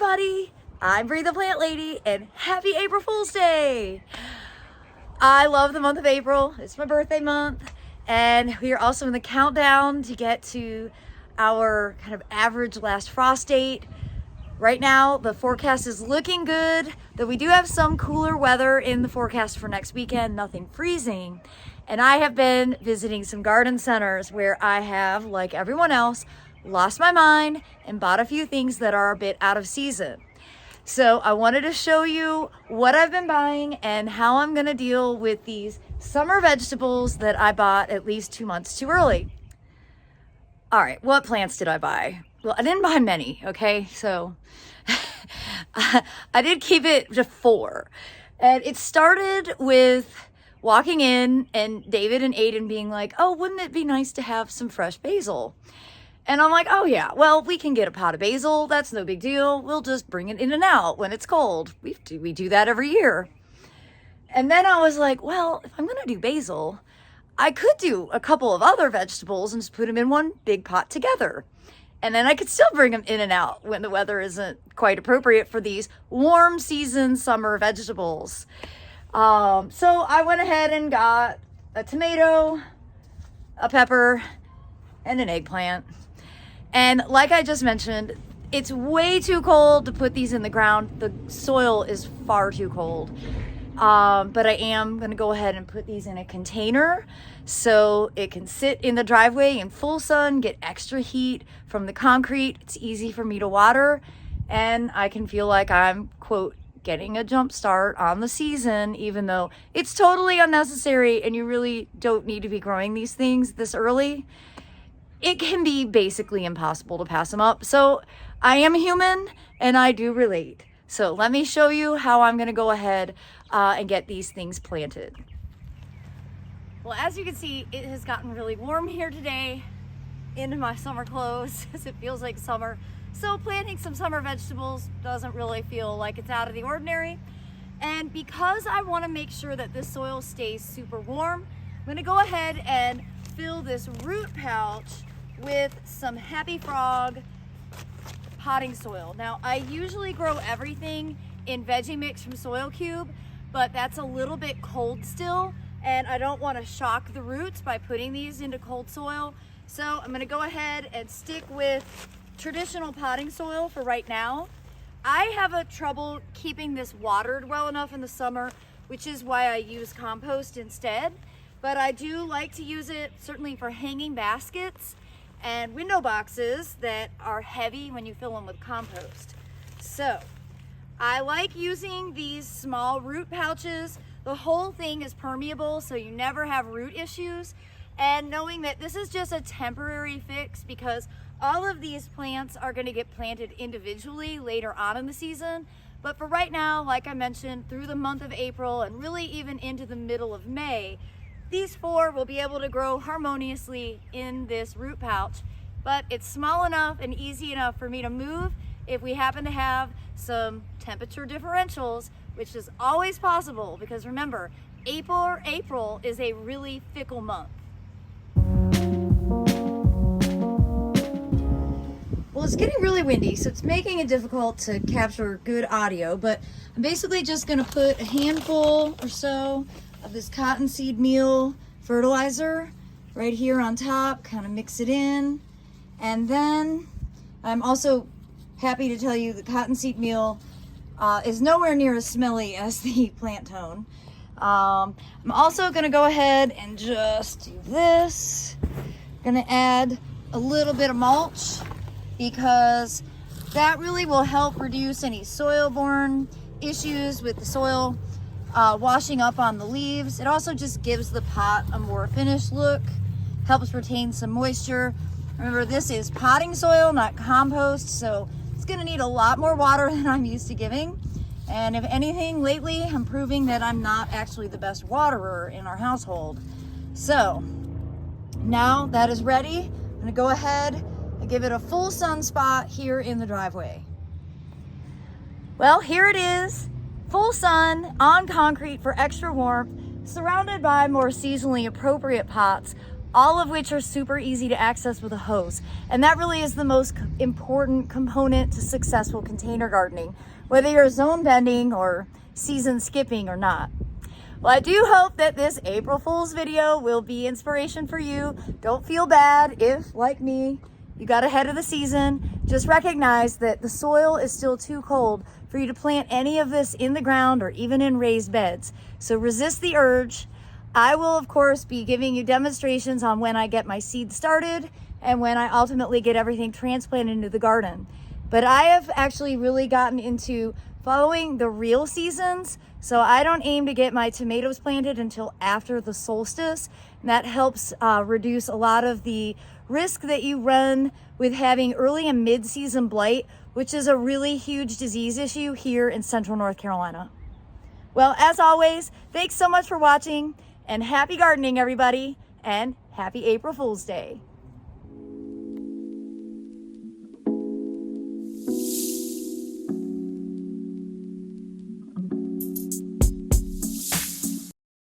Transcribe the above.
everybody, I'm Bree the Plant Lady, and happy April Fool's Day! I love the month of April. It's my birthday month, and we are also in the countdown to get to our kind of average last frost date. Right now, the forecast is looking good, though we do have some cooler weather in the forecast for next weekend, nothing freezing. And I have been visiting some garden centers where I have, like everyone else, lost my mind and bought a few things that are a bit out of season. So I wanted to show you what I've been buying and how I'm gonna deal with these summer vegetables that I bought at least 2 months too early. All right, what plants did I buy? Well, I didn't buy many, okay? So I did keep it to 4. And it started with walking in and David and Aiden being like, oh, wouldn't it be nice to have some fresh basil? And I'm like, oh yeah, well, we can get a pot of basil. That's no big deal. We'll just bring it in and out when it's cold. We do that every year. And then I was like, well, if I'm gonna do basil, I could do a couple of other vegetables and just put them in one big pot together. And then I could still bring them in and out when the weather isn't quite appropriate for these warm season summer vegetables. So I went ahead and got a tomato, a pepper, and an eggplant. And like I just mentioned, it's way too cold to put these in the ground. The soil is far too cold. But I am gonna go ahead and put these in a container so it can sit in the driveway in full sun, get extra heat from the concrete. It's easy for me to water, and I can feel like I'm, quote, getting a jump start on the season, even though it's totally unnecessary and you really don't need to be growing these things this early. It can be basically impossible to pass them up. So I am human and I do relate. So let me show you how I'm gonna go ahead and get these things planted. Well, as you can see, it has gotten really warm here today into my summer clothes as it feels like summer. So planting some summer vegetables doesn't really feel like it's out of the ordinary. And because I want to make sure that this soil stays super warm, I'm gonna go ahead and fill this root pouch with some Happy Frog potting soil. Now, I usually grow everything in Veggie Mix from Soil Cube, but that's a little bit cold still, and I don't want to shock the roots by putting these into cold soil. So I'm going to go ahead and stick with traditional potting soil for right now. I have a trouble keeping this watered well enough in the summer, which is why I use compost instead. But I do like to use it certainly for hanging baskets and window boxes that are heavy when you fill them with compost. So I like using these small root pouches. The whole thing is permeable, so you never have root issues. And knowing that this is just a temporary fix because all of these plants are gonna get planted individually later on in the season. But for right now, like I mentioned, through the month of April and really even into the middle of May, these 4 will be able to grow harmoniously in this root pouch, but it's small enough and easy enough for me to move if we happen to have some temperature differentials, which is always possible because remember, April is a really fickle month. Well, it's getting really windy, so it's making it difficult to capture good audio, but I'm basically just gonna put a handful or so of this cottonseed meal fertilizer right here on top, kind of mix it in. And then I'm also happy to tell you the cottonseed meal is nowhere near as smelly as the plant tone. I'm also gonna go ahead and just do this. Gonna add a little bit of mulch because that really will help reduce any soil-borne issues with the soil washing up on the leaves. It also just gives the pot a more finished look, helps retain some moisture. Remember, this is potting soil, not compost, so it's gonna need a lot more water than I'm used to giving. And if anything, lately, I'm proving that I'm not actually the best waterer in our household. So now that is ready, I'm gonna go ahead and give it a full sun spot here in the driveway. Well, here it is. Full sun on concrete for extra warmth, surrounded by more seasonally appropriate pots, all of which are super easy to access with a hose. And that really is the most important component to successful container gardening, whether you're zone bending or season skipping or not. Well, I do hope that this April Fool's video will be inspiration for you. Don't feel bad if, like me, you got ahead of the season. Just recognize that the soil is still too cold for you to plant any of this in the ground or even in raised beds. So resist the urge. I will, of course, be giving you demonstrations on when I get my seeds started and when I ultimately get everything transplanted into the garden. But I have actually really gotten into following the real seasons, so I don't aim to get my tomatoes planted until after the solstice. And that helps reduce a lot of the risk that you run with having early and mid-season blight, which is a really huge disease issue here in Central North Carolina. Well, as always, thanks so much for watching, and happy gardening, everybody, and happy April Fool's Day.